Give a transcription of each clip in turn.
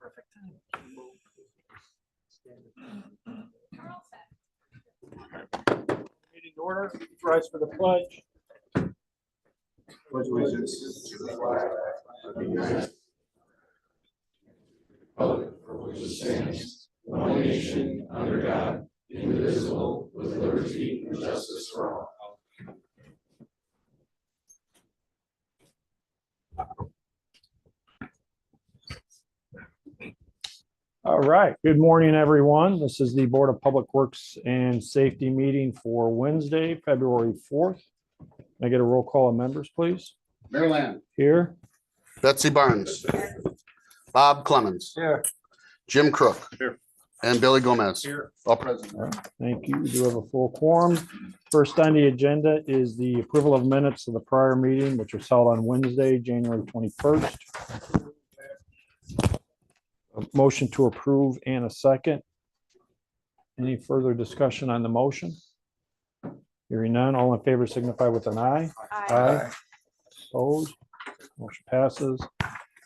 Perfect time. Meeting to order. Rise for the pledge. Pledge allegiance to the flag of the United States, for which it stands, one nation under God, indivisible, with liberty and justice for all. All right. Good morning, everyone. This is the Board of Public Works and Safety meeting for Wednesday, February 4th. Can I get a roll call of members, please? Mayor Land. Here. Betsy Barnes. Bob Clemens. Here. Jim Crook. Here. And Billy Gomez. Here. All present. Thank you. We do have a full quorum. First on the agenda is the approval of minutes of the prior meeting, which was held on Wednesday, January 21st. A motion to approve and a second. Any further discussion on the motion? Hearing none, all in favor signify with an eye. Aye. Opposed? Motion passes.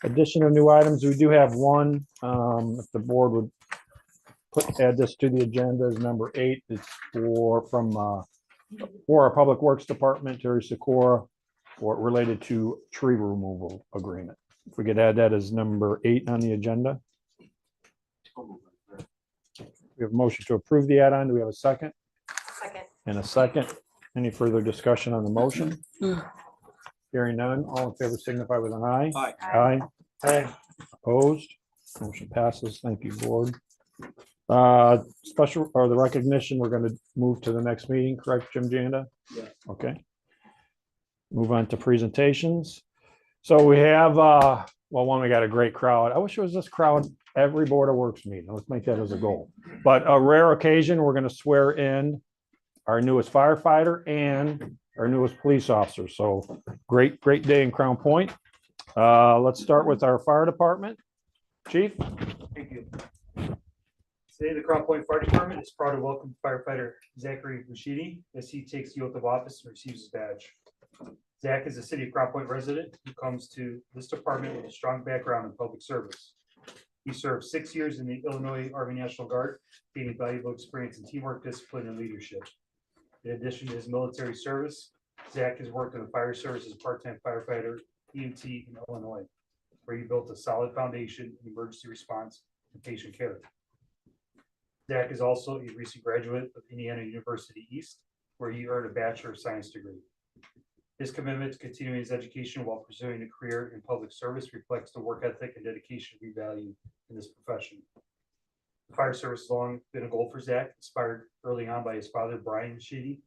Addition of new items, we do have one. If the board would add this to the agenda as number 8. It's for our Public Works Department, Terry Sikora, related to tree removal agreement. If we could add that as number 8 on the agenda. We have a motion to approve the add-on. Do we have a second? Second. And a second. Any further discussion on the motion? Hearing none, all in favor signify with an eye. Aye. Aye. Opposed? Motion passes. Thank you, board. Special, or the recognition, we're going to move to the next meeting, correct, Jim Janda? Yeah. Okay. Move on to presentations. So we have, well, one, we got a great crowd. I wish it was this crowd every Board of Works meeting. Let's make that as a goal. But a rare occasion, we're going to swear in our newest firefighter and our newest police officer. So great day in Crown Point. Let's start with our fire department. Chief? Thank you. Today, the Crown Point Fire Department is proud to welcome firefighter Zachary Bushidi as he takes the oath of office and receives his badge. Zach is a city of Crown Point resident who comes to this department with a strong background in public service. He served 6 years in the Illinois Army National Guard, gaining valuable experience in teamwork, discipline, and leadership. In addition to his military service, Zach has worked in the fire service as a part-time firefighter, EMT in Illinois, where he built a solid foundation in emergency response and patient care. Zach is also a recent graduate of Indiana University East, where he earned a Bachelor of Science degree. His commitment to continuing his education while pursuing a career in public service reflects the work ethic and dedication we value in this profession. The fire service has long been a goal for Zach, inspired early on by his father, Brian Sheedy.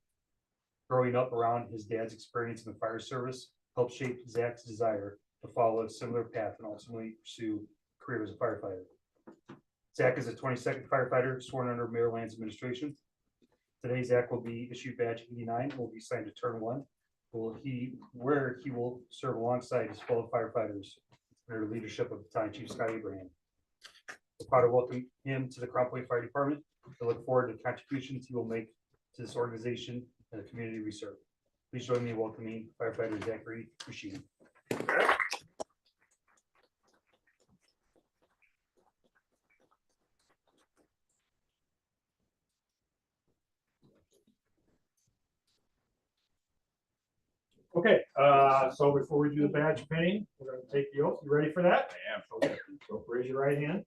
Growing up around his dad's experience in the fire service helped shape Zach's desire to follow a similar path and ultimately pursue a career as a firefighter. Zach is a 22nd firefighter sworn under Mayor Land's administration. Today, Zach will be issued badge 89 and will be signed to turn 1. Where he will serve alongside his fellow firefighters under the leadership of Battalion Chief Scott Abraham. We're proud to welcome him to the Crown Point Fire Department. I look forward to the contributions he will make to this organization and the community we serve. Please join me in welcoming firefighter Zachary Bushidi. Okay, so before we do the badge pinning, we're going to take the oath. You ready for that? I am. Okay, so raise your right hand.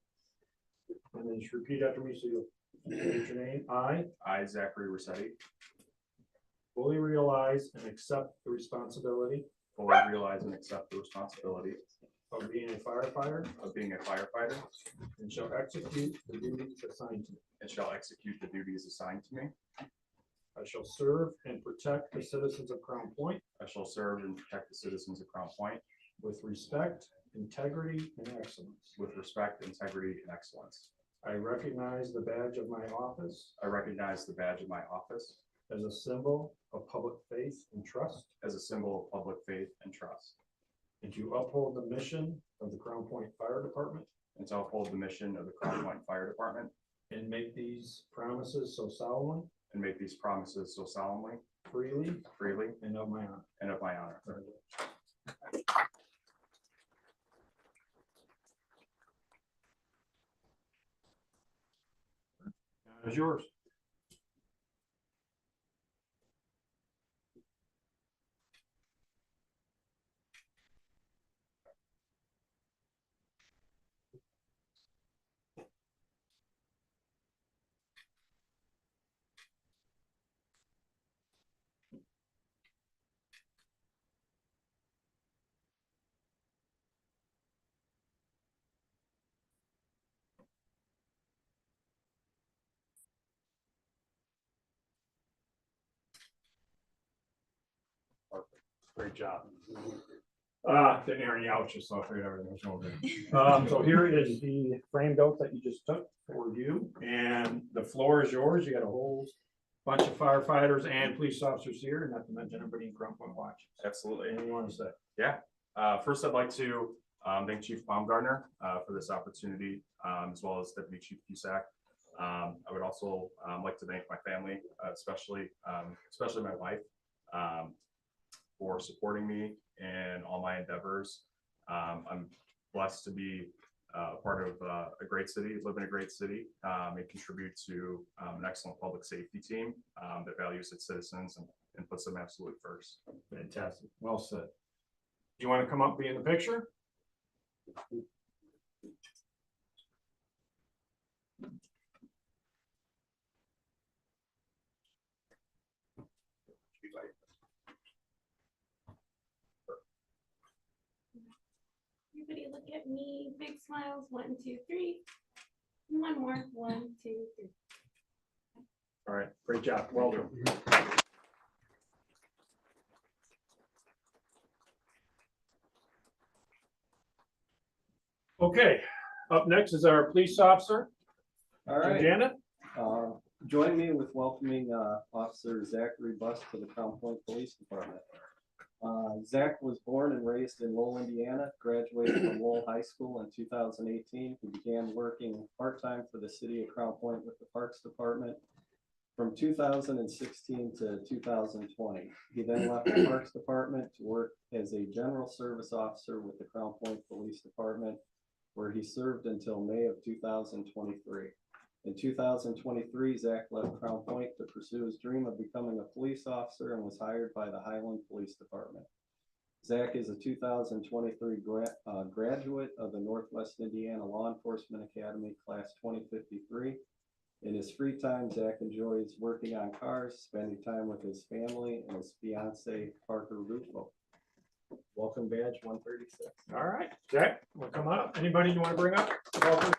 And then just repeat after me. So you'll state your name. I, Zachary Rossetti, fully realize and accept the responsibility fully realize and accept the responsibility of being a firefighter of being a firefighter and shall execute the duties assigned to me. and shall execute the duties assigned to me. I shall serve and protect the citizens of Crown Point I shall serve and protect the citizens of Crown Point with respect, integrity, and excellence. with respect, integrity, and excellence. I recognize the badge of my office I recognize the badge of my office as a symbol of public faith and trust, as a symbol of public faith and trust, and to uphold the mission of the Crown Point Fire Department and to uphold the mission of the Crown Point Fire Department and make these promises so solemnly, and make these promises so solemnly, freely, freely, and of my honor. and of my honor. It's yours. Great job. Didn't hear any ouches, so I figured everything was okay. So here is the framed oath that you just took for you, and the floor is yours. You got a whole bunch of firefighters and police officers here, not to mention everybody in Crown Point watching. Absolutely. Anything you want to say? First, I'd like to thank Chief Baumgartner for this opportunity, as well as Deputy Chief Cusack. I would also like to thank my family, especially my wife, for supporting me in all my endeavors. I'm blessed to be part of a great city, live in a great city, and contribute to an excellent public safety team that values its citizens and puts them absolutely first. Fantastic. Well said. Do you want to come up, be in the picture? Everybody look at me, big smiles, 1, 2, 3. One more, 1, 2, 3. All right, great job. Welcome. Okay, up next is our police officer, All right, Janet. join me with welcoming Officer Zachary Bust to the Crown Point Police Department. Zach was born and raised in Lowell, Indiana, graduated from Lowell High School in 2018. He began working part-time for the city of Crown Point with the Parks Department from 2016 to 2020. He then left the Parks Department to work as a general service officer with the Crown Point Police Department, where he served until May of 2023. In 2023, Zach left Crown Point to pursue his dream of becoming a police officer and was hired by the Highland Police Department. Zach is a 2023 graduate of the Northwest Indiana Law Enforcement Academy, class 2053. In his free time, Zach enjoys working on cars, spending time with his family and his fiance, Parker Rufo. Welcome, badge 136. All right, Jack, want to come up? Anybody you want to bring up? Welcome.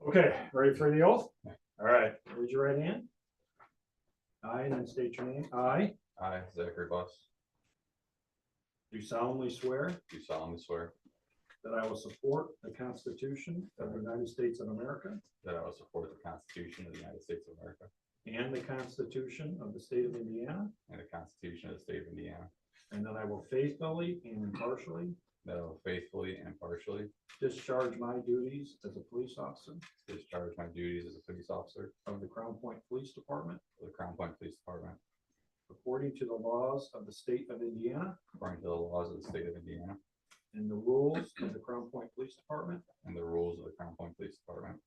Okay, ready for the oath? All right, raise your right hand. I, and then state your name. I I, Zachary Bust, do solemnly swear do solemnly swear that I will support the Constitution of the United States of America that I will support the Constitution of the United States of America and the Constitution of the State of Indiana, and the Constitution of the State of Indiana, and that I will faithfully and impartially that I will faithfully and impartially discharge my duties as a police officer discharge my duties as a police officer of the Crown Point Police Department for the Crown Point Police Department according to the laws of the State of Indiana according to the laws of the State of Indiana and the rules of the Crown Point Police Department and the rules of the Crown Point Police Department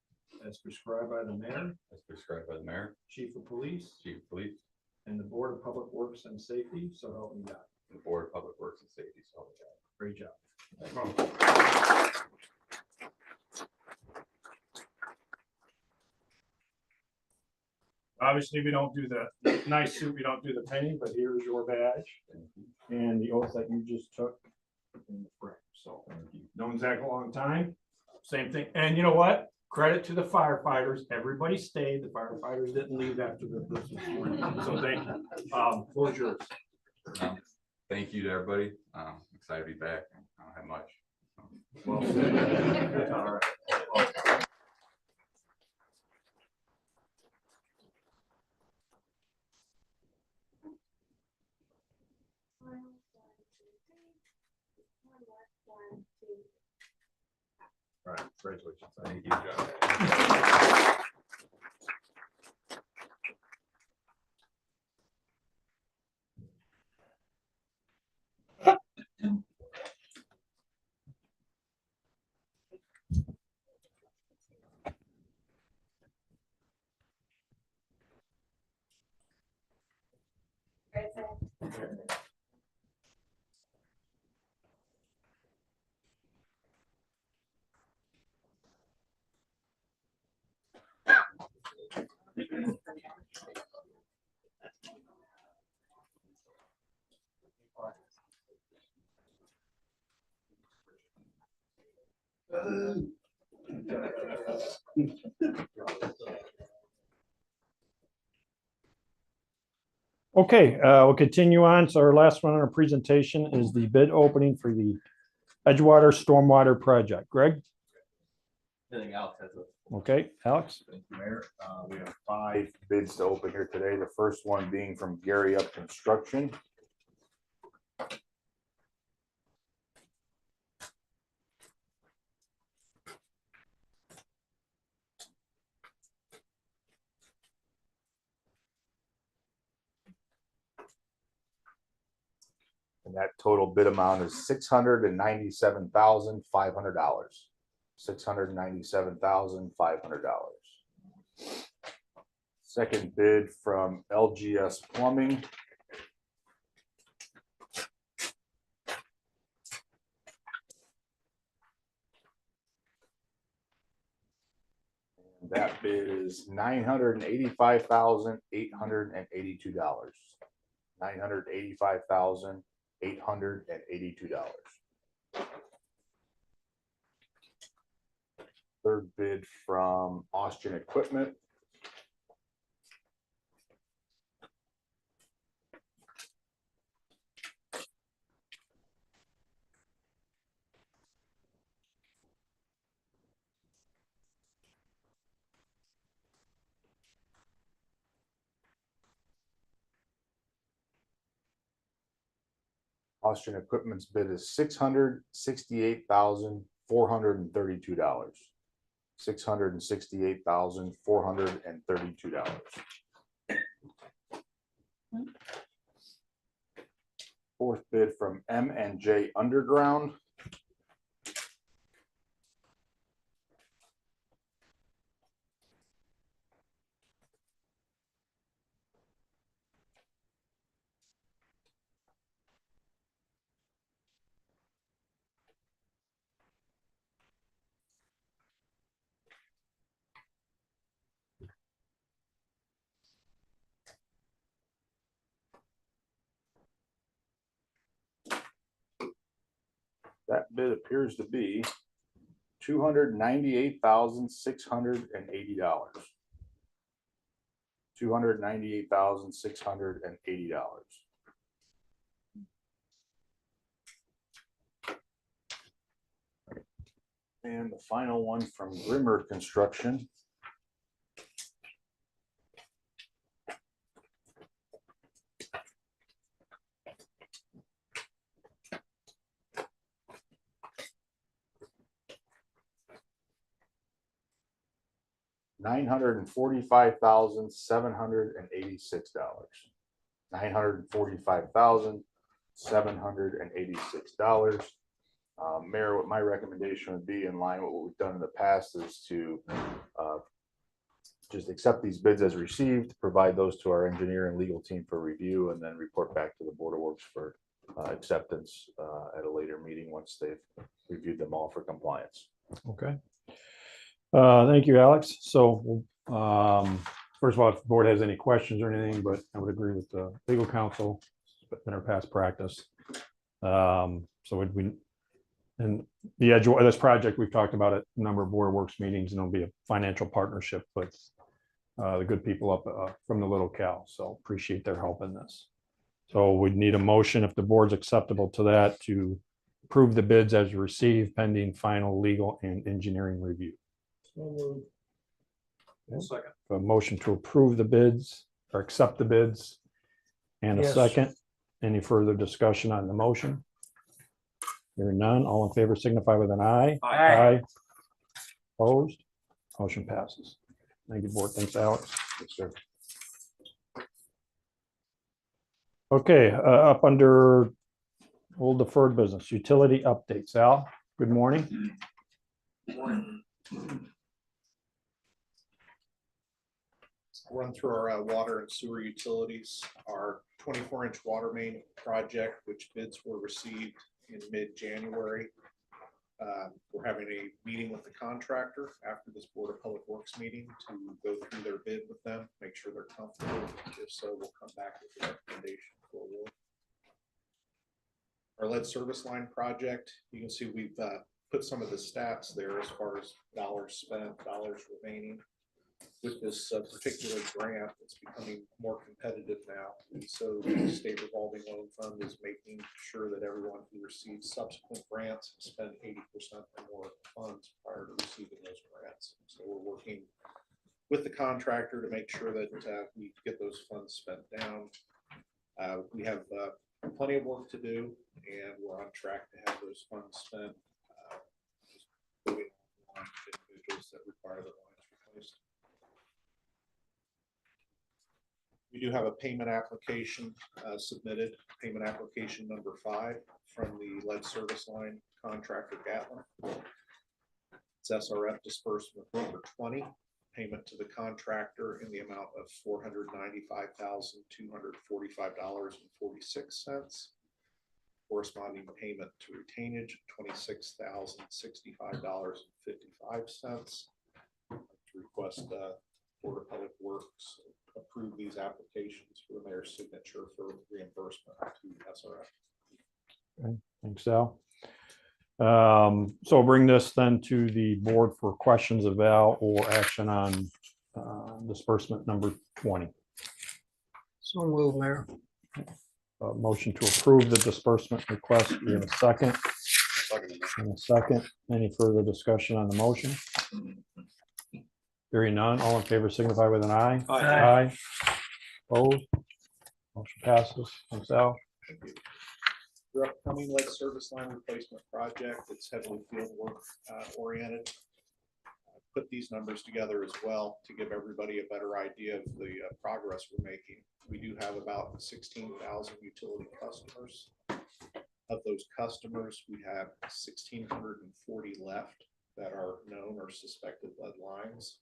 as prescribed by the mayor, as prescribed by the mayor, chief of police, chief of police, and the Board of Public Works and Safety, so help me God. and the Board of Public Works and Safety. So help me God. Great job. Obviously, we don't do the nice suit, we don't do the penny, but here's your badge and the oath that you just took in the frame. So, known Zach a long time, same thing. And you know what? Credit to the firefighters. Everybody stayed. The firefighters didn't leave after the Christmas morning. So thank you. Floor's yours. Thank you to everybody. Excited to be back. I don't have much. Well said. All right. Smile, 1, 2, 3. One more, 1, 2. All right, congratulations. Thank you, Joe. Okay, we'll continue on. So our last one on our presentation is the bid opening for the Edgewater Stormwater Project. Greg? Anything else has a Okay, Alex? Thank you, Mayor. We have 5 bids to open here today. The first one being from Gary Up Construction. And that total bid amount is $697,500. $697,500. Second bid from LGS Plumbing. And that bid is $985,882. $985,882. Third bid from Austrian Equipment. Austrian Equipment's bid is $668,432. $668,432. Fourth bid from M&J Underground. That bid appears to be $298,680. $298,680. And the final one from Grimmer Construction. $945,786. $945,786. Mayor, what my recommendation would be, in line with what we've done in the past, is to just accept these bids as received, provide those to our engineer and legal team for review, and then report back to the Board of Works for acceptance at a later meeting once they've reviewed them all for compliance. Okay. Thank you, Alex. So, first of all, if the board has any questions or anything, but I would agree with the legal counsel in our past practice. So and the edge of this project, we've talked about it, a number of Board of Works meetings, and it'll be a financial partnership with the good people up from the Little Cal. So appreciate their help in this. So we'd need a motion, if the board's acceptable to that, to approve the bids as received pending final legal and engineering review. second. A motion to approve the bids or accept the bids and a Yes. second. Any further discussion on the motion? Hearing none, all in favor signify with an eye. Aye. Opposed? Motion passes. Thank you, board. Thanks, Alex. Yes, sir. Okay, up under old deferred business, utility updates. Al, good morning. run through our water and sewer utilities. Our 24-inch water main project, which bids were received in mid-January. We're having a meeting with the contractor after this Board of Public Works meeting to go through their bid with them, make sure they're comfortable. If so, we'll come back with a recommendation for award. Our lead service line project, you can see we've put some of the stats there as far as dollars spent, dollars remaining. With this particular grant, it's becoming more competitive now. And so the state revolving loan fund is making sure that everyone who receives subsequent grants spend 80% or more funds prior to receiving those grants. So we're working with the contractor to make sure that we get those funds spent down. We have plenty of work to do, and we're on track to have those funds spent. Just moving on to individuals that require the lines replaced. We do have a payment application submitted, payment application number 5 from the lead service line contractor Gatlin. It's SRF disbursement number 20, payment to the contractor in the amount of $495,245.46. Corresponding payment to retainage, $26,065.55. To request Board of Public Works approve these applications for the mayor's signature for reimbursement to SRF. Okay, thanks, Al. So I'll bring this then to the board for questions of Al or action on disbursement number 20. So move, Mayor. Motion to approve the disbursement request in a second. In a second, any further discussion on the motion? Hearing none, all in favor signify with an eye. Aye. Opposed? Motion passes. Thanks, Al. Your upcoming lead service line replacement project, it's heavily field work oriented. Put these numbers together as well to give everybody a better idea of the progress we're making. We do have about 16,000 utility customers. Of those customers, we have 1,640 left that are known or suspected lead lines.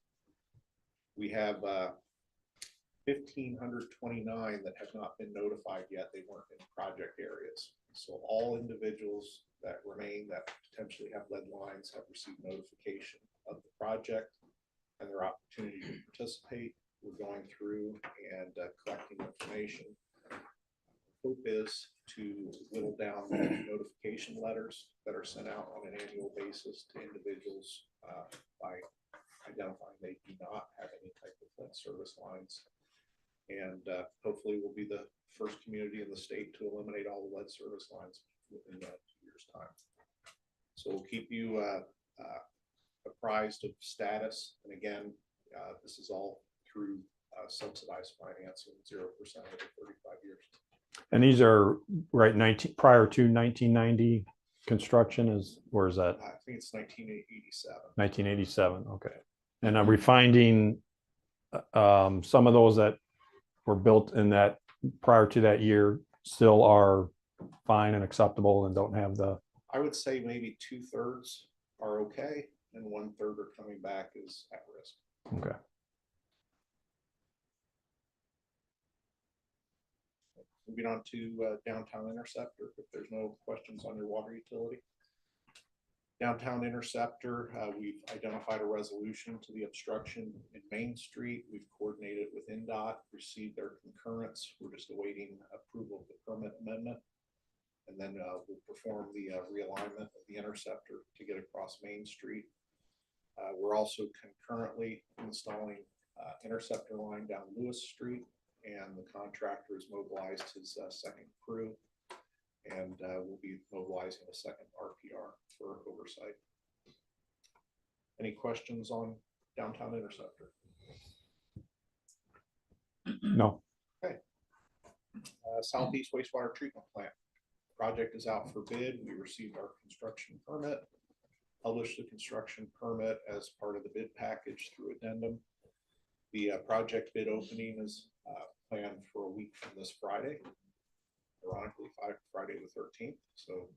We have 1,529 that have not been notified yet. They weren't in project areas. So all individuals that remain that potentially have lead lines have received notification of the project and their opportunity to participate. We're going through and collecting information. Hope is to whittle down the notification letters that are sent out on an annual basis to individuals by identifying they do not have any type of lead service lines. And hopefully we'll be the first community in the state to eliminate all the lead service lines within 2 years' time. So we'll keep you apprised of status. And again, this is all through subsidized financing, 0% over 35 years. And these are right 19 prior to 1990 construction is, where is that? I think it's 1987. 1987, okay. And are we finding some of those that were built in that prior to that year still are fine and acceptable and don't have the? I would say maybe 2/3 are okay and 1/3 are coming back as at risk. Okay. Moving on to Downtown Interceptor, if there's no questions on your water utility. Downtown Interceptor, we've identified a resolution to the obstruction in Main Street. We've coordinated with NDOT, received their concurrence. We're just awaiting approval of the permit amendment. And then we'll perform the realignment of the interceptor to get across Main Street. We're also concurrently installing interceptor line down Lewis Street, and the contractor has mobilized his second crew, and we'll be mobilizing a second RPR for oversight. Any questions on Downtown Interceptor? No. Okay. Southeast Wastewater Treatment Plant. Project is out for bid. We received our construction permit, published the construction permit as part of the bid package through addendum. The project bid opening is planned for a week from this Friday, ironically Friday the 13th. So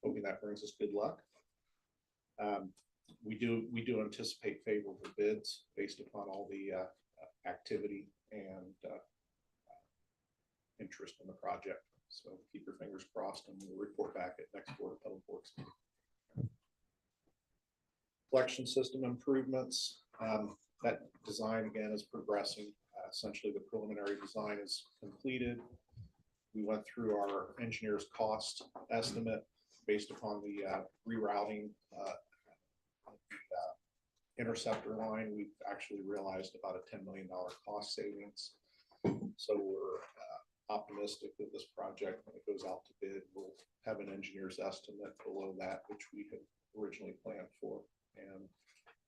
hoping that brings us good luck. We do anticipate favorable bids based upon all the activity and interest in the project. So keep your fingers crossed and we'll report back at next Board of Public Works meeting. Collection system improvements. That design again is progressing. Essentially, the preliminary design is completed. We went through our engineer's cost estimate based upon the rerouting interceptor line. We've actually realized about a $10 million cost savings. So we're optimistic that this project, when it goes out to bid, will have an engineer's estimate below that which we had originally planned for, and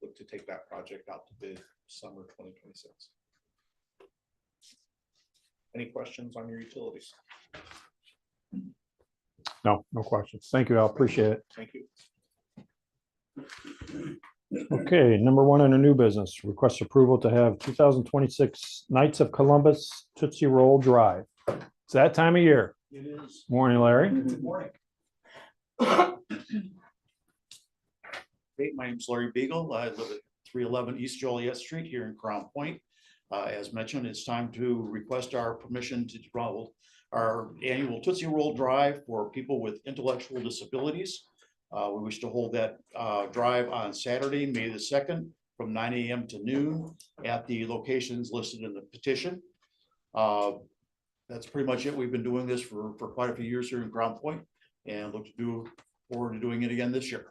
look to take that project out to bid summer 2026. Any questions on your utilities? No questions. Thank you. I appreciate it. Thank you. Okay, number one under new business, request approval to have 2026 Knights of Columbus Tootsie Roll Drive. It's that time of year. It is. Morning, Larry. Good morning. Hey, my name's Larry Beagle. I live at 311 East Joliet Street here in Crown Point. As mentioned, it's time to request our permission to roll our annual Tootsie Roll Drive for people with intellectual disabilities. We wish to hold that drive on Saturday, May the 2nd, from 9 a.m. to noon at the locations listed in the petition. That's pretty much it. We've been doing this for quite a few years here in Crown Point, and look to forward to doing it again this year.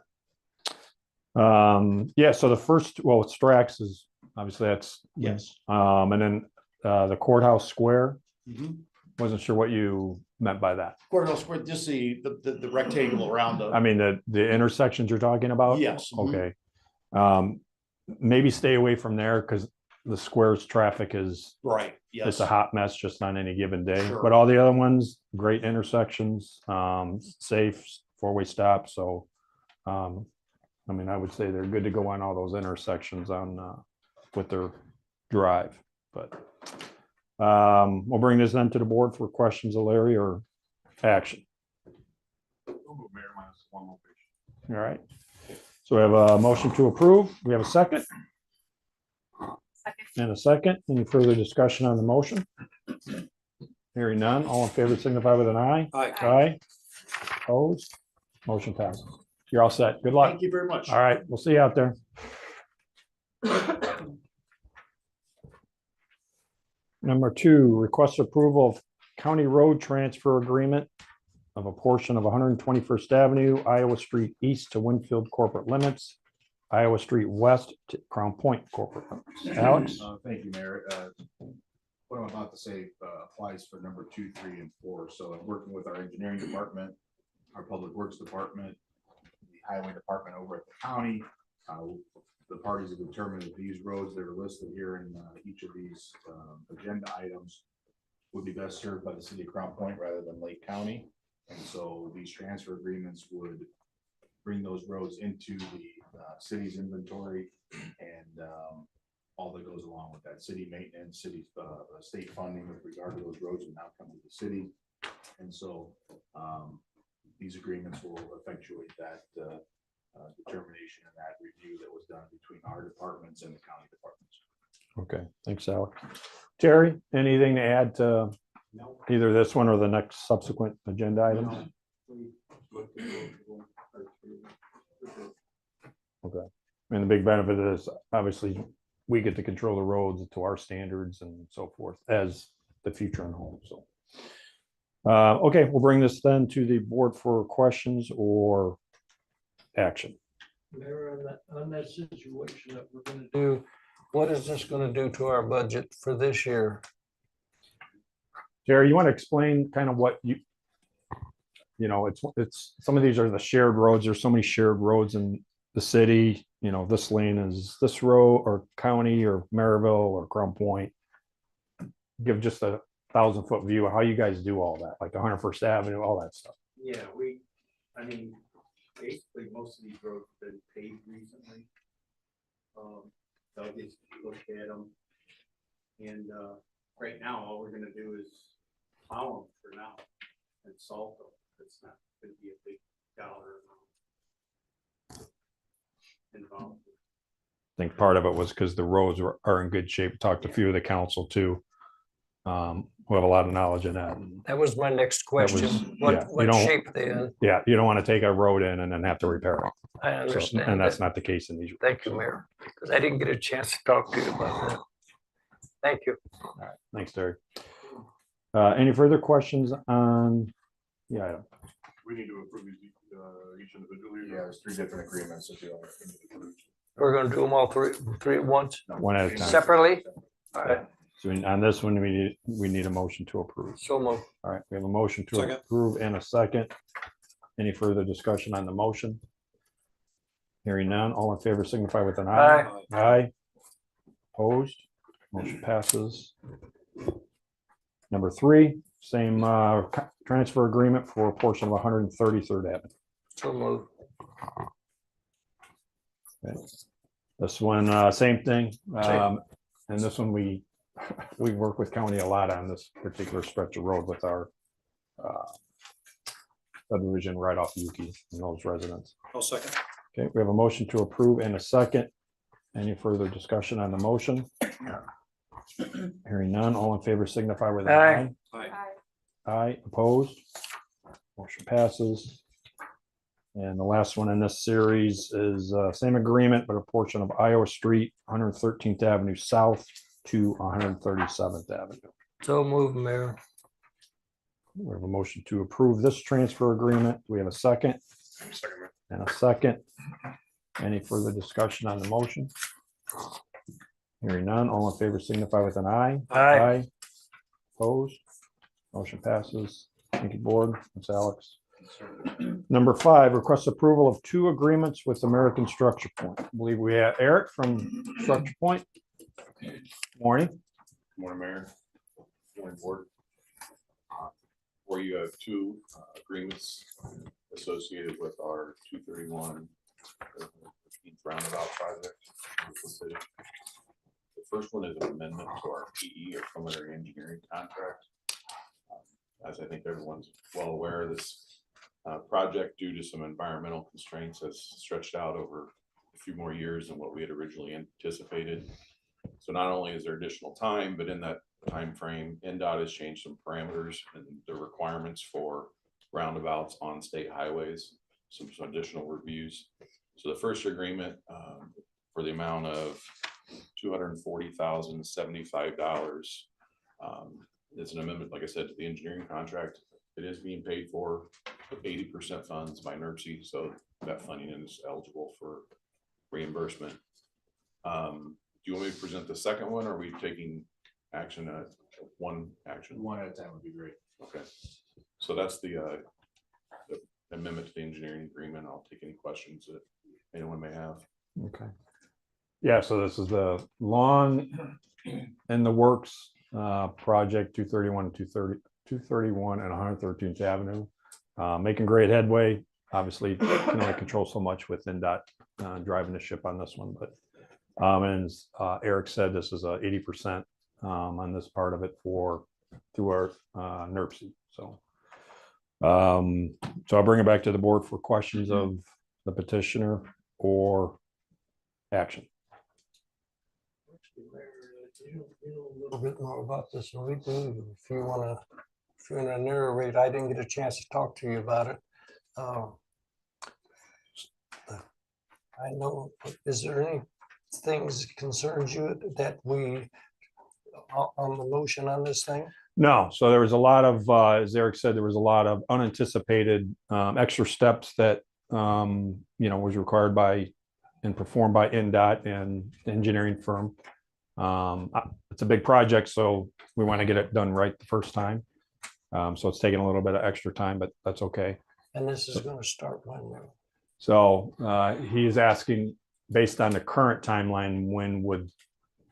Yeah, so the first, well, Strax is obviously that's, Yes. And then the courthouse square. Mhm. Wasn't sure what you meant by that. Courthouse Square, just the rectangle around the. I mean, the intersections you're talking about? Yes. Mhm. Okay. Maybe stay away from there because the square's traffic is, Right, yes. it's a hot mess just on any given day. Sure. But all the other ones, great intersections, safe, four-way stop. So, I mean, I would say they're good to go on all those intersections on, with their drive, but we'll bring this then to the board for questions of Larry or action. All right. So we have a motion to approve. We have a second. And a second. Any further discussion on the motion? Hearing none. All in favor signify with an eye. Aye. Aye. Opposed? Motion passes. You're all set. Good luck. Thank you very much. All right, we'll see you out there. Number two, request approval of county road transfer agreement of a portion of 121st Avenue, Iowa Street East to Winfield Corporate Limits, Iowa Street West to Crown Point Corporate Limits. Alex? Thank you, Mayor. What I'm about to say applies for number 2, 3, and 4. So I'm working with our engineering department, our public works department, the highway department over at the county. The parties have determined that these roads that are listed here in each of these agenda items would be best served by the city of Crown Point rather than Lake County. And so these transfer agreements would bring those roads into the city's inventory and all that goes along with that. City maintenance, city state funding with regard to those roads will now come to the city. And so these agreements will effectuate that determination and that review that was done between our departments and the county departments. Okay, thanks, Alex. Terry, anything to add to either this one or the next subsequent agenda items? Okay, and the big benefit is obviously we get to control the roads to our standards and so forth as the future in home, so. Okay, we'll bring this then to the board for questions or action. Mayor, on that situation that we're gonna do, what is this gonna do to our budget for this year? Jerry, you want to explain kind of what you know, it's, some of these are the shared roads. There's so many shared roads in the city, you know, this lane is this road or county or Maryville or Crown Point. Give just a 1,000-foot view of how you guys do all that, like 101st Avenue, all that stuff. Yeah, I mean, basically, most of these roads have been paved recently. They'll just look at them. And right now, all we're gonna do is plow them for now and salt them. It's not gonna be a big dollar amount involved. think part of it was because the roads are in good shape. Talked to a few of the council too. Who have a lot of knowledge in that. That was my next was- question. yeah, you What don't- shape they in? Yeah, you don't want to take a road in and then have to repair it. I So, understand. and that's that. not the case in these. Thank you, Mayor, because I didn't get a chance to talk to you about that. Thank you. All right, thanks, Terry. Any further questions on the item? We need to approve these, each individually. Yeah, there's 3 different agreements that you We're gonna do them all three at once, One at a time. separately? All right, So on this one, we need a motion to approve. so move. All right, we have a motion to Second. approve and a second. Any further discussion on the motion? Hearing none, all in favor signify with an eye. Aye. Opposed? Motion passes. Number 3, same transfer agreement for a portion of 133rd Avenue. So move. Okay. This one, same thing. And this one, we work with county a lot on this particular stretch of road with our subdivision right off Yuki and those residents. I'll second. Okay, we have a motion to approve and a second. Any further discussion on the motion? Hearing none, all in favor signify with an Aye. aye. Aye, opposed? Motion passes. And the last one in this series is same agreement, but a portion of Iowa Street, 113th Avenue South to 137th Avenue. So move, Mayor. We have a motion to approve this transfer agreement. Do we have a second? And a second. Any further discussion on the motion? Hearing none, all in favor signify with an aye. Aye. Opposed? Motion passes. Thank you, board. That's Alex. Number 5, request approval of 2 agreements with American Structure Point. I believe we have Eric from Structure Point. Morning. Morning, Mayor. Morning, Board. Where you have 2 agreements associated with our 231 roundabout project. with the city. The first one is an amendment to our PE or preliminary engineering contract. As I think everyone's well aware, this project, due to some environmental constraints, has stretched out over a few more years than what we had originally anticipated. So not only is there additional time, but in that time frame, NDOT has changed some parameters and the requirements for roundabouts on state highways, some additional reviews. So the first agreement for the amount of $240,075 is an amendment, like I said, to the engineering contract. It is being paid for 80% funds by NERC, so that funding is eligible for reimbursement. Do you want me to present the second one, or are we taking action at one action? One at a time would be great. Okay, so that's the amendment to the engineering agreement. I'll take any questions that anyone may have. Okay. Yeah, so this is the long in the works project 231 and 113th Avenue. Making great headway. Obviously, can only control so much with NDOT driving the ship on this one, but and as Eric said, this is a 80% on this part of it through our NERC. So I'll bring it back to the board for questions of the petitioner or action. You know a little bit more about this than we do. If you wanna narrate, I didn't get a chance to talk to you about it. I know, is there any things that concerns you that we, on the motion on this thing? No, so there was a lot of, as Eric said, there was a lot of unanticipated extra steps that, was required by and performed by NDOT and the engineering firm. It's a big project, so we want to get it done right the first time. So it's taking a little bit of extra time, but that's okay. And this is gonna start when now? So he is asking, based on the current timeline, when would,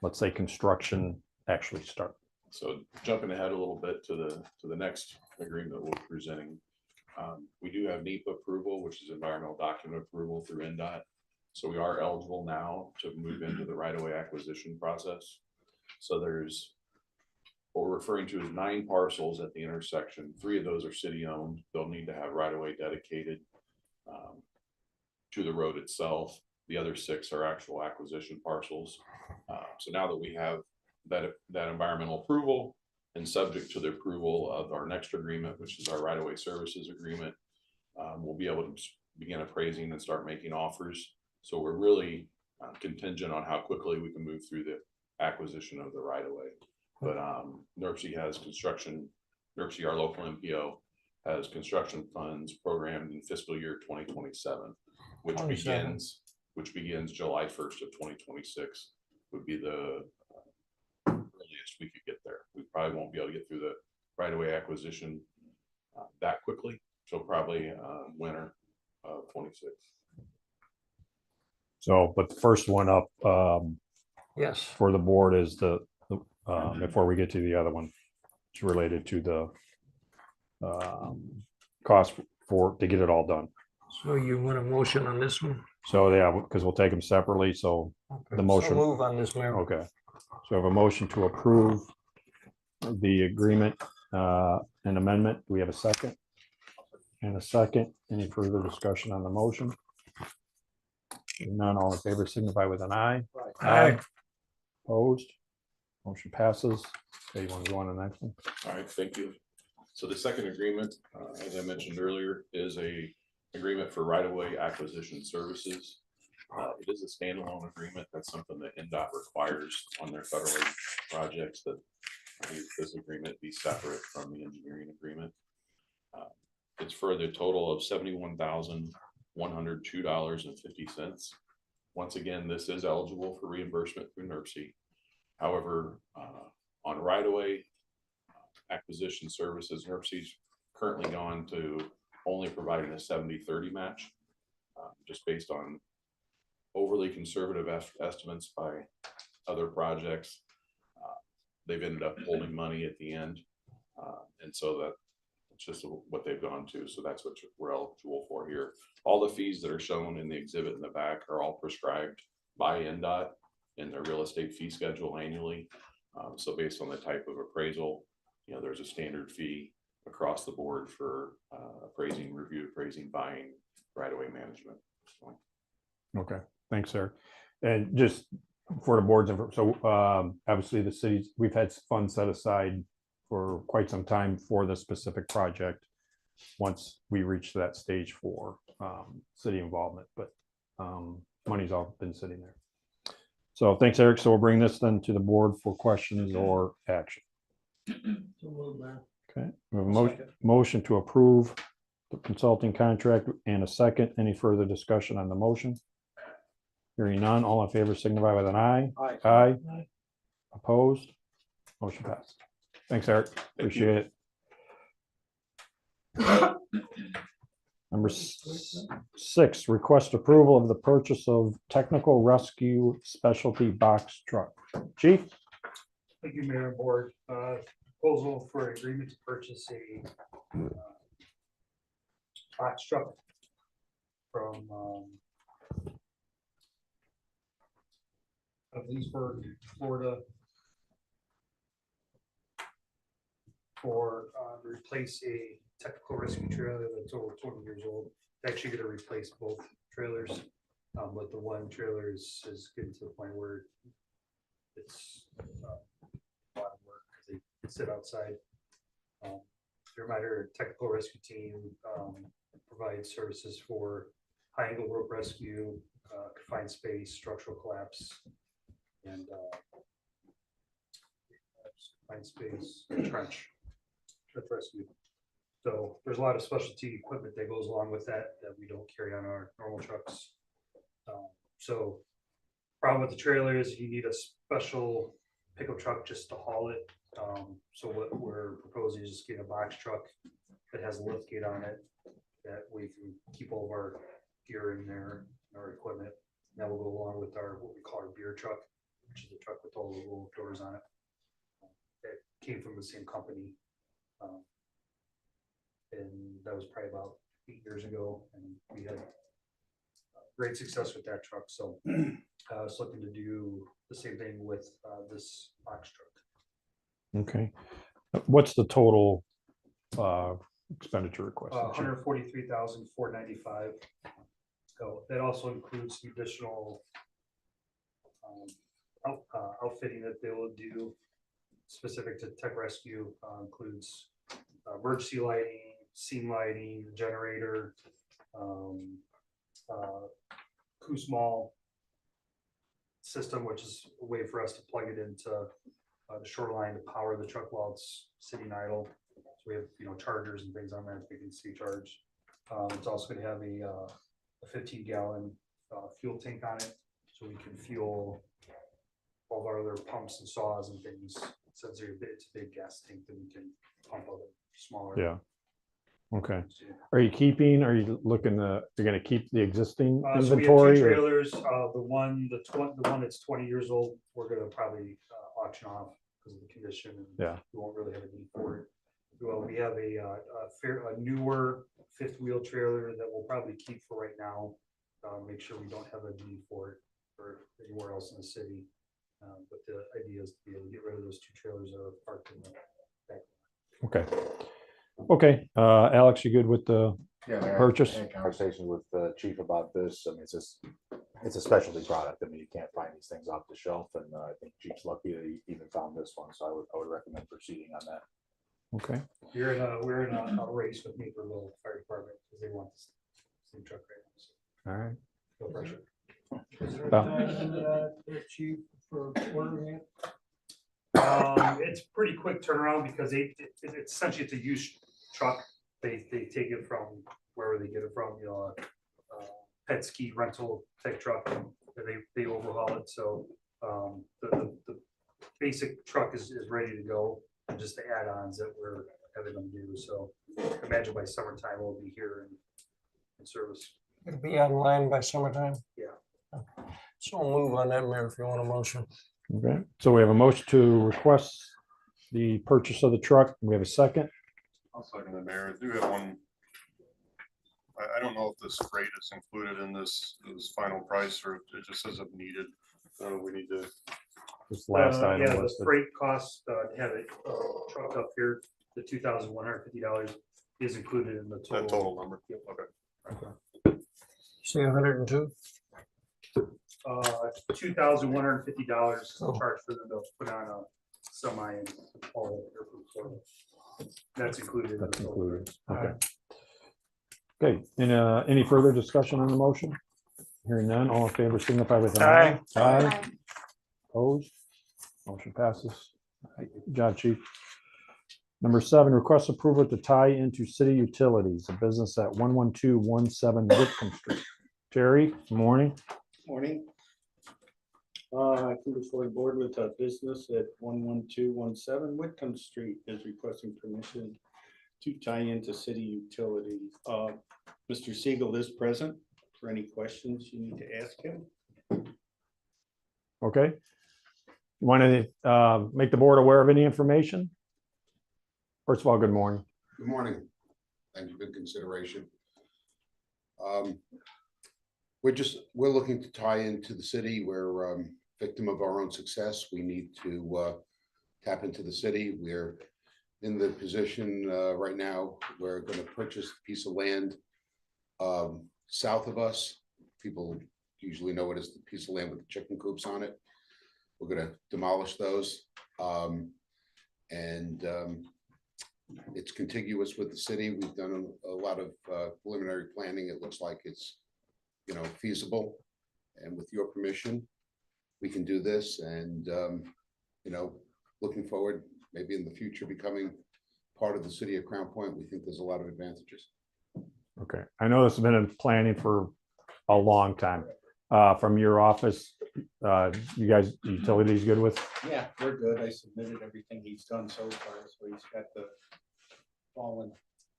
let's say, construction actually start? So jumping ahead a little bit to the next agreement we're presenting, we do have NEPA approval, which is environmental document approval through NDOT. So we are eligible now to move into the right-of-way acquisition process. So there's what we're referring to as 9 parcels at the intersection. 3 of those are city-owned. They'll need to have right-of-way dedicated to the road itself. The other 6 are actual acquisition parcels. So now that we have that environmental approval and subject to the approval of our next agreement, which is our right-of-way services agreement, we'll be able to begin appraising and start making offers. So we're really contingent on how quickly we can move through the acquisition of the right-of-way. But NERC has construction, NERC, our local MPO, has construction funds programmed in fiscal year 2027, which 27. begins July 1st of 2026 would be the earliest we could get there. We probably won't be able to get through the right-of-way acquisition that quickly, so probably winter of 26. So, but the first one up Yes. for the board is before we get to the other one, it's related to the cost to get it all done. So you want a motion on this one? So, yeah, because we'll take them separately, so Okay, the so motion. Move on this, Mayor. Okay, so I have a motion to approve the agreement and amendment. Do we have a second? And a second. Any further discussion on the motion? Hearing none, all in favor signify with an eye. Aye. Opposed? Motion passes. Okay, you want to go on to the next one? All right, thank you. So the second agreement, as I mentioned earlier, is a agreement for right-of-way acquisition services. It is a standalone agreement. That's something that NDOT requires on their federal aid projects, that this agreement be separate from the engineering agreement. It's for the total of $71,102.50. Once again, this is eligible for reimbursement through NERC. However, on right-of-way acquisition services, NERC's currently gone to only providing a 70-30 match, just based on overly conservative estimates by other projects. They've ended up holding money at the end, and so that's just what they've gone to. So that's what we're eligible for here. All the fees that are shown in the exhibit in the back are all prescribed by NDOT in their real estate fee schedule annually. So based on the type of appraisal, there's a standard fee across the board for appraising, review, appraising, buying, right-of-way management. So. Okay, thanks, sir. And just for the boards, so obviously the cities, we've had funds set aside for quite some time for this specific project once we reach that stage for city involvement, but money's all been sitting there. So thanks, Eric. So we'll bring this then to the board for questions or action. Okay, we have a motion to approve the consulting contract and a second. Any further discussion on the motion? Hearing none, all in favor signify with an eye. Aye. Aye. Opposed? Motion passed. Thanks, Eric. Appreciate it. Number 6, request approval of the purchase of technical rescue specialty box truck. Chief? Thank you, Mayor and Board. Proposal for agreement to purchase a box truck from Leesburg, Florida, for replace a technical rescue trailer that's over 20 years old. It's actually going to replace both trailers, but the one trailer is getting to the point where it's a lot of work because they sit outside. The reminder, technical rescue team provides services for high angle rope rescue, confined space, structural collapse, and confined space, trench rescue. So there's a lot of specialty equipment that goes along with that we don't carry on our normal trucks. So problem with the trailer is you need a special pickup truck just to haul it. So what we're proposing is just get a box truck that has a lift gate on it that we can keep all of our gear in there, our equipment. And that will go along with our what we call our beer truck, which is the truck with all the little doors on it. It came from the same company. And that was probably about 8 years ago, and we had great success with that truck. So I was looking to do the same thing with this box truck. Okay. What's the total expenditure request? $143,495. So that also includes the additional outfitting that they will do specific to tech rescue, includes emergency lighting, scene lighting, generator, Kusmall system, which is a way for us to plug it into the shoreline to power the truck while it's sitting idle. So we have, chargers and things on that we can see charged. It's also going to have a 15-gallon fuel tank on it, so we can fuel all of our other pumps and saws and things. Since it's a big gas tank, then we can pump other smaller. Yeah. Okay. Are you looking to, you're gonna keep the existing So we have inventory? two or- trailers, the one that's 20 years old, we're gonna probably auction off because of the condition. And Yeah. we won't really have a need for it. Well, we have a newer fifth wheel trailer that we'll probably keep for right now. Make sure we don't have a need for it or anywhere else in the city. But the idea is to be able to get rid of those two trailers that are parked in the back. Okay, Alex, you good with the Yeah, I purchase? had conversation with the chief about this. I mean, it's a specialty product. I mean, you can't find these things off the shelf, and I think Chief's lucky that he even found this one, so I would recommend proceeding on that. Okay, We're in a race with Naperville Fire Department because they want this same truck right now. So all right. no pressure. Is there a Well- time into that, chief, for ordering it? It's pretty quick turnaround because it's essentially it's a used truck. They take it from wherever they get it from, pet ski rental type truck, and they overhaul it. So the basic truck is ready to go, and just the add-ons that we're having them do. So imagine by summertime we'll be here in service. It'll be online by summertime? Yeah. So we'll move on that, Mayor, if you want a motion. Okay, so we have a motion to request the purchase of the truck. We have a second. I'll second the mayor. I do have one. I don't know if this freight is included in this final price or if it just says if needed. We need to. This last Yeah, item the was freight cost to have it trucked up here, the $2,150 is included in the total. That total number. Yep. Okay. Say 102? $2,150 Oh. charge for them to put on a semi and all their food. So that's included. in the That's total. included. Okay. Okay, and any further discussion on the motion? Hearing none, all in favor signify with an eye. Aye. Opposed? Motion passes. Good job, chief. Number 7, request approval to tie into city utilities, a business at 11217 Whitcomb Street. Terry, good morning. Morning. I come before the board with a business at 11217 Whitcomb Street is requesting permission to tie into city utilities. Mr. Siegel is present for any questions you need to ask him. Okay. Want to make the board aware of any information? First of all, good morning. Good morning. Thank you for consideration. We're looking to tie into the city. We're victim of our own success. We need to tap into the city. We're in the position right now, we're going to purchase a piece of land south of us. People usually know it as the piece of land with the chicken coops on it. We're going to demolish those. It's contiguous with the city. We've done a lot of preliminary planning. It looks like it's, feasible. And with your permission, we can do this and, looking forward, maybe in the future, becoming part of the city of Crown Point. We think there's a lot of advantages. Okay, I know this has been in planning for a long time. From your office, you guys, utilities good with? Yeah, we're good. I submitted everything he's done so far, so he's got the ball in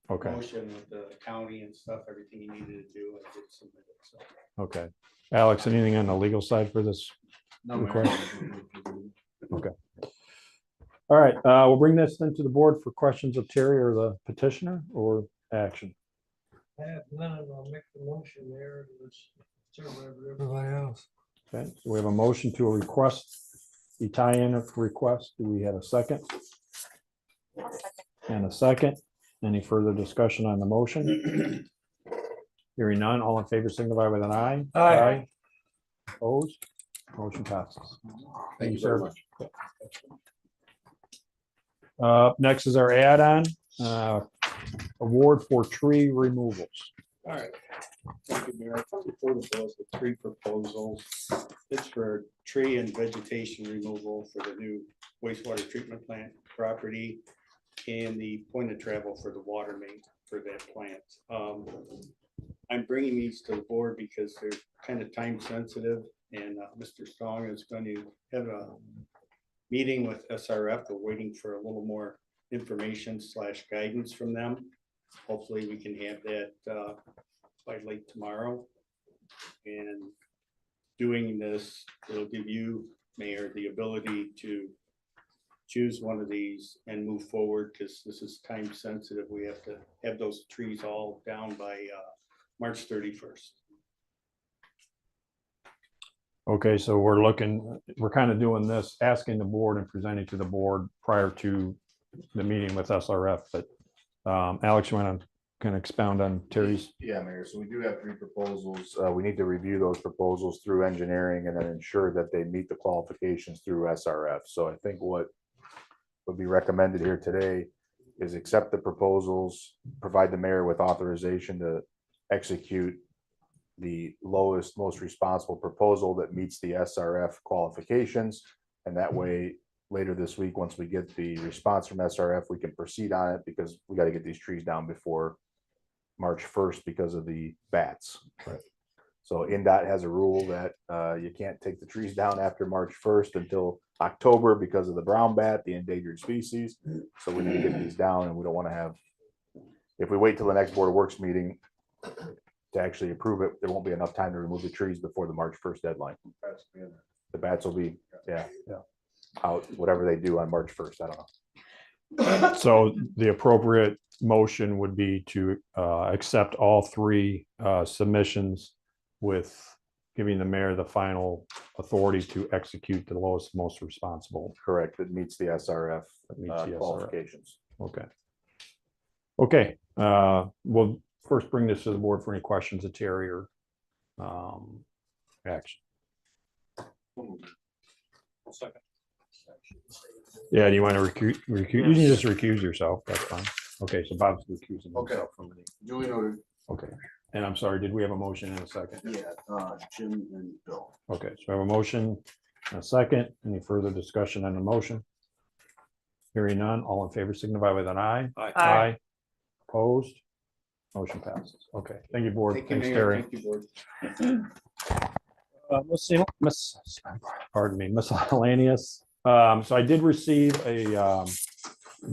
Okay. motion with the county and stuff, everything he needed to do, and did submit it, so. Okay. Alex, anything on the legal side for this request? Okay. All right, we'll bring this into the board for questions of Terry or the petitioner or action. I have none, I'll make the motion there. Let's serve everybody else. Okay, so we have a motion to a request, the tie-in request. Do we have a second? And a second. Any further discussion on the motion? Hearing none, all in favor signify with an eye. Aye. Opposed? Motion passes. Thank you very much. Next is our add-on, award for tree removals. All right. Thank you, Mayor. I come before the board with 3 proposals. It's for tree and vegetation removal for the new wastewater treatment plant property and the point of travel for the water main for that plant. I'm bringing these to the board because they're kind of time sensitive, and Mr. Strong is going to have a meeting with SRF. We're waiting for a little more information / guidance from them. Hopefully we can have that by late tomorrow. And doing this, it'll give you, Mayor, the ability to choose one of these and move forward, because this is time sensitive. We have to have those trees all down by March 31st. Okay, so we're kind of doing this, asking the board and presenting to the board prior to the meeting with SRF, but Alex, you want to kind of expound on Terry's? Yeah, Mayor, so we do have 3 proposals. We need to review those proposals through engineering and then ensure that they meet the qualifications through SRF. So I think what would be recommended here today is accept the proposals, provide the mayor with authorization to execute the lowest, most responsible proposal that meets the SRF qualifications. And that way, later this week, once we get the response from SRF, we can proceed on it, because we got to get these trees down before March 1st because of the bats. Right. So NDOT has a rule that you can't take the trees down after March 1st until October because of the brown bat, the endangered species. So we need to get these down, and we don't want to have, if we wait till the next Board of Works meeting to actually approve it, there won't be enough time to remove the trees before the March 1st deadline. The bats will be, out, whatever they do on March 1st, I don't know. So the appropriate motion would be to accept all 3 submissions, with giving the mayor the final authority to execute the lowest, most responsible. Correct, that meets the SRF That meets the SRF. qualifications. Okay. Okay, we'll first bring this to the board for any questions of Terry or action. Yeah, do you want to recuse? You can just recuse yourself, that's fine. Okay, so Bob's recusing himself from the. Duly noted. Okay, and I'm sorry, did we have a motion in a second? Yeah, Jim and Bill. Okay, so I have a motion and a second. Any further discussion on the motion? Hearing none, all in favor signify with an eye. Aye. Opposed? Motion passes. Okay, thank you, board. Thank you, Thanks, Mayor. Terry. Thank you, board. Let's see, miscellaneous. So I did receive a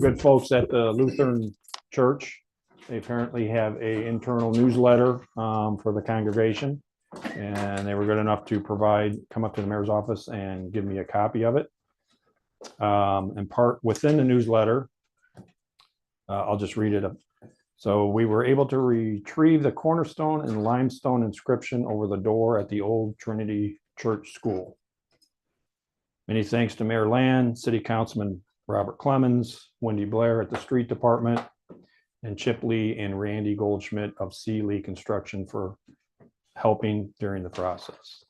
good folks at the Lutheran Church. They apparently have a internal newsletter for the congregation, and they were good enough to come up to the mayor's office and give me a copy of it. And part within the newsletter, I'll just read it up. So we were able to retrieve the cornerstone and limestone inscription over the door at the old Trinity Church School. Many thanks to Mayor Land, City Councilman Robert Clemens, Wendy Blair at the Street Department, and Chip Lee and Randy Goldschmidt of C. Lee Construction for helping during the process.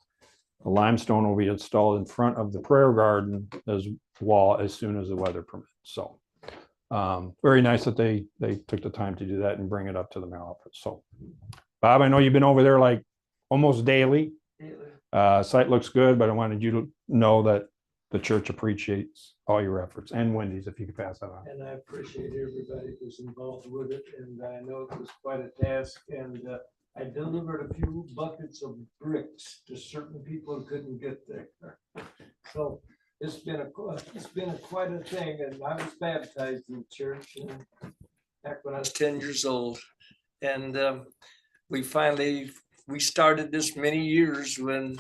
The limestone will be installed in front of the prayer garden as wall as soon as the weather permits. So very nice that they took the time to do that and bring it up to the mayor office. So Bob, I know you've been over there like almost daily. Site looks good, but I wanted you to know that the church appreciates all your efforts, and Wendy's, if you could pass that on. And I appreciate everybody who's involved with it, and I know it was quite a task, and I delivered a few buckets of bricks to certain people who couldn't get there. So it's been quite a thing, and I was baptized in church back when I was 10 years old, and we started this many years when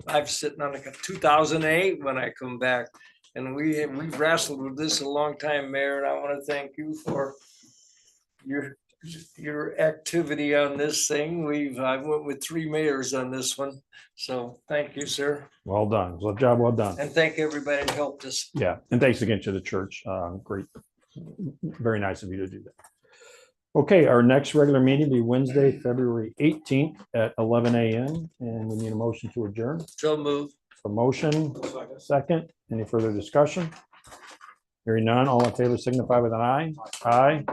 I was sitting on 2008 when I come back, and we've wrestled with this a long time, Mayor, and I want to thank you for your activity on this thing. I went with 3 mayors on this one, so thank you, sir. Well done. Well, job well done. And thank everybody who helped us. Yeah, and thanks again to the church. Great, very nice of you to do that. Okay, our next regular meeting will be Wednesday, February 18th at 11 a.m. And we need a motion to adjourn. So move. A motion, second. Any further discussion? Hearing none, all in favor signify with an aye. Aye.